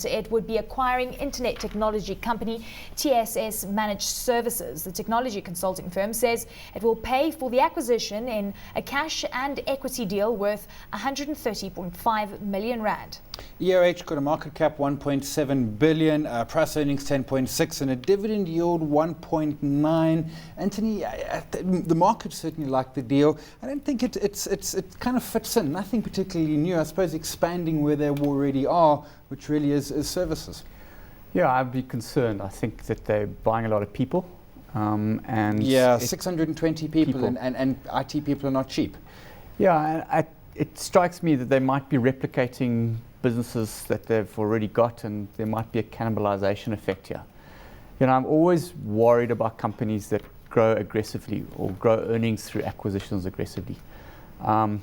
announcement. It would be acquiring internet technology company TSS Managed Services. The technology consulting firm says it will pay for the acquisition in a cash and equity deal worth 130.5 million rand. EOH got a market cap 1.7 billion, price earnings 10.6 and a dividend yield 1.9. Anthony, the market certainly liked the deal. I don't think it kind of fits in, nothing particularly new. I suppose expanding where they already are, which really is services. Yeah, I'd be concerned. I think that they're buying a lot of people. And yeah, 620 people. And IT people are not cheap. Yeah, it strikes me that they might be replicating businesses that they've already got, and there might be a cannibalization effect here. You know, I'm always worried about companies that grow aggressively or grow earnings through acquisitions aggressively.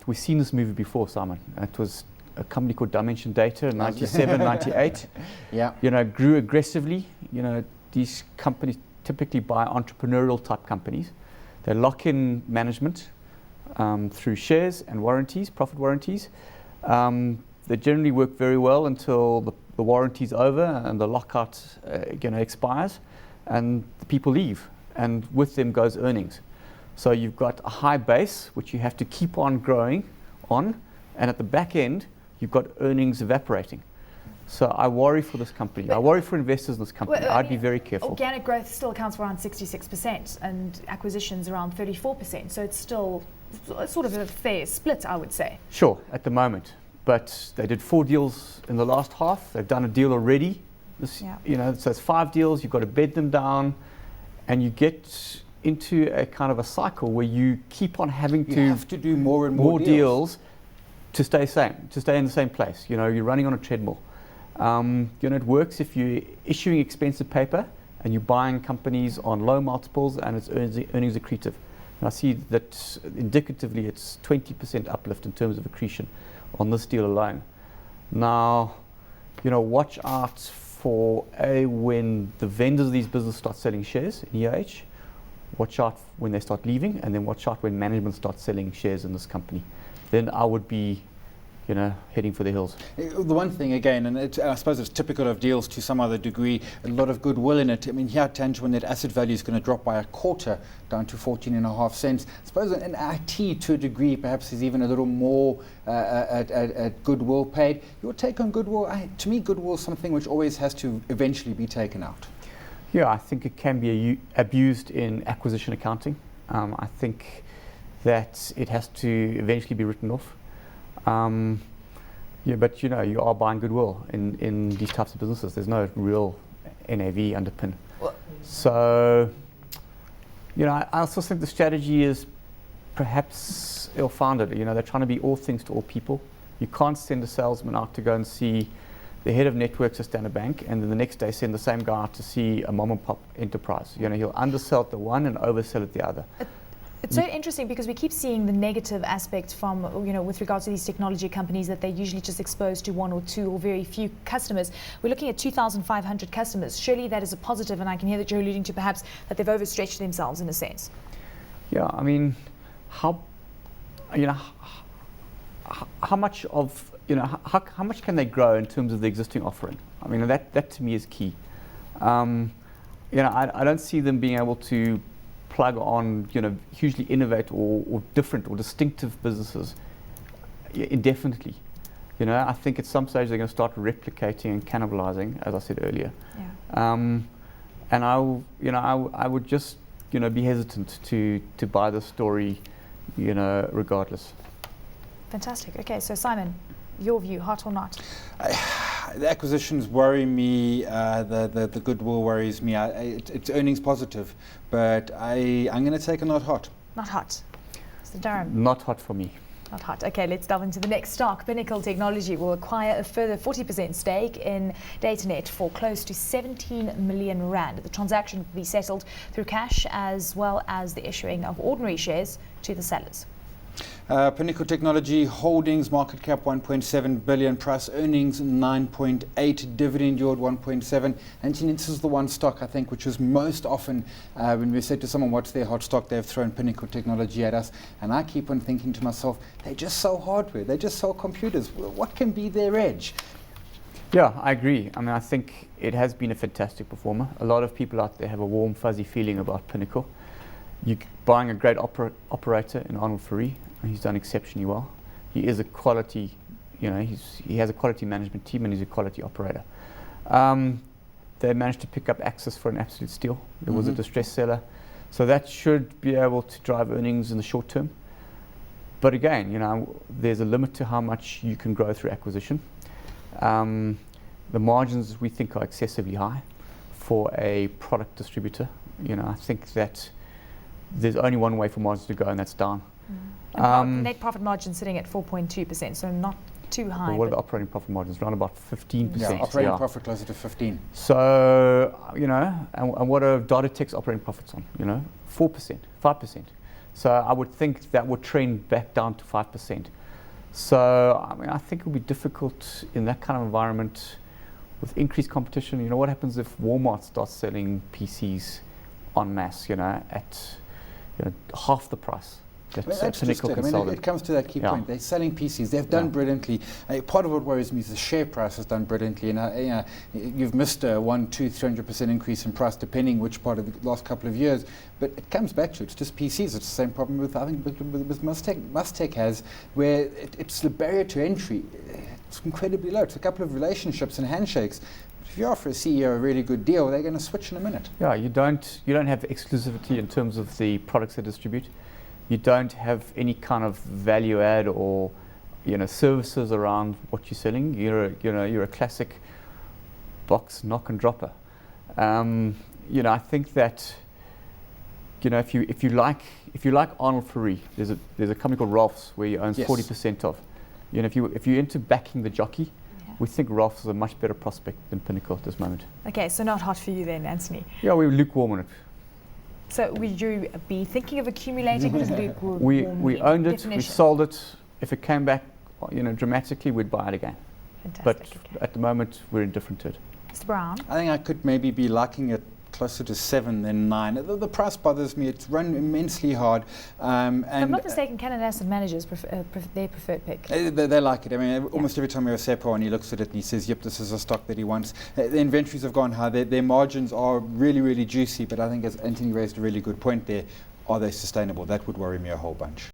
We've seen this movie before, Simon. It was a company called Dimension Data in 97, 98. Yeah. You know, grew aggressively. You know, these companies typically buy entrepreneurial type companies. They lock in management through shares and warranties, profit warranties. They generally work very well until the warranty's over and the lockout expires, and the people leave, and with them goes earnings. So you've got a high base which you have to keep on growing on, and at the back end you've got earnings evaporating. So I worry for this company. I worry for investors in this company. Well, I'd be very careful. Organic growth still accounts for around 66% and acquisitions around 34%. So it's still sort of a fair split, I would say. Sure, at the moment. But they did 4 deals in the last half. They've done a deal already. You know, so it's 5 deals. You've got to bed them down, and you get into a kind of a cycle where you keep on having to do more and more deals to stay in the same place. You know, you're running on a treadmill. You know, it works if you're issuing expensive paper and you're buying companies on low multiples and it's earnings accretive. And I see that indicatively it's 20% uplift in terms of accretion on this deal alone. Now, you know, watch out for when the vendors of these businesses start selling shares in EOH. Watch out when they start leaving, and then watch out when management starts selling shares in this company. Then I would be, you know, heading for the hills. The one thing again, and I suppose it's typical of deals to some other degree, a lot of goodwill in it. I mean, here tangible net asset value is going to drop by a quarter down to 14.5 cents. I suppose in IT to a degree perhaps is even a little more at goodwill paid. Your take on goodwill? To me, goodwill is something which always has to eventually be taken out. Yeah, I think it can be abused in acquisition accounting. I think that it has to eventually be written off. Yeah, but you know, you are buying goodwill in these types of businesses. There's no real NAV underpin. So, you know, I also think the strategy is perhaps ill-founded. You know, they're trying to be all things to all people. You can't send a salesman out to go and see the head of networks at Standard Bank, and then the next day send the same guy out to see a mom and pop enterprise. You know, he'll undersell at the one and oversell at the other. It's so interesting because we keep seeing the negative aspect from, you know, with regards to these technology companies, that they're usually just exposed to 1 or 2 or very few customers. We're looking at 2,500 customers. Surely that is a positive, and I can hear that you're alluding to perhaps that they've overstretched themselves in a sense. Yeah, I mean, how much of, you know, how much can they grow in terms of the existing offering? I mean, that to me is key. You know, I don't see them being able to plug on, you know, hugely innovate or different or distinctive businesses indefinitely. You know, I think at some stage they're going to start replicating and cannibalizing, as I said earlier. Yeah. And I would just, you know, be hesitant to buy the story, you know, regardless. Fantastic. Okay, so Simon, your view, hot or not? The acquisitions worry me. The goodwill worries me. It's earnings positive, but I'm going to take a not hot. Not hot. Mr. Durham. Not hot for me. Not hot. Okay, let's delve into the next stock. Pinnacle Technology will acquire a further 40% stake in DataNet for close to 17 million rand. The transaction will be settled through cash as well as the issuing of ordinary shares to the sellers. Pinnacle Technology Holdings, market cap 1.7 billion, price earnings 9.8, dividend yield 1.7. And this is the one stock, I think, which is most often, when we say to someone what's their hot stock, they've thrown Pinnacle Technology at us. And I keep on thinking to myself, they just sell hardware, they just sell computers. What can be their edge? Yeah, I agree. I mean, I think it has been a fantastic performer. A lot of people out there have a warm, fuzzy feeling about Pinnacle. You're buying a great operator in Arnold Ferree, and he's done exceptionally well. He is a quality, he has a quality management team, and he's a quality operator. They managed to pick up Access for an absolute steal. There was a distressed seller. So that should be able to drive earnings in the short term. But again, there's a limit to how much you can grow through acquisition. The margins we think are excessively high for a product distributor. I think that there's only one way for margins to go, and that's down. Net profit margin sitting at 4.2%, so not too high. Well, what are the operating profit margins? Around about 15%. Yeah, operating profit closer to 15. So, and what are Datatech's operating profits on? 4%, 5%. So I would think that would trend back down to 5%. So, I think it would be difficult in that kind of environment with increased competition. What happens if Walmart starts selling PCs en masse, at half the price? That's just it. It comes to that key point. They're selling PCs. They've done brilliantly. Part of what worries me is the share price has done brilliantly. And you've missed a 100%, 200%, 300% increase in price, depending which part of the last couple of years. But it comes back to it's just PCs. It's the same problem with Mustech has, where it's the barrier to entry. It's incredibly low. It's a couple of relationships and handshakes. If you offer a CEO a really good deal, they're going to switch in a minute. Yeah, you don't have exclusivity in terms of the products they distribute. You don't have any kind of value add or services around what you're selling. You're a classic box knock and dropper. I think that if you like Arnold Ferree, there's a company called Ralph's where he owns 40% of. If you're into backing the jockey, we think Ralph's is a much better prospect than Pinnacle at this moment. Okay, so not hot for you then, Anthony. Yeah, we're lukewarm on it. So would you be thinking of accumulating? What is lukewarm? We owned it, we sold it. If it came back, dramatically, we'd buy it again. Fantastic. But at the moment, we're indifferent to it. Mr. Brown? I think I could maybe be liking it closer to 7 than 9. The price bothers me. It's run immensely hard. If I'm not mistaken, Canada Asset Managers their preferred pick. They like it. I mean, almost every time we have Seppo and he looks at it and he says, yep, this is a stock that he wants. The inventories have gone high. Their margins are really, really juicy. But I think, as Anthony raised a really good point there, are they sustainable? That would worry me a whole bunch.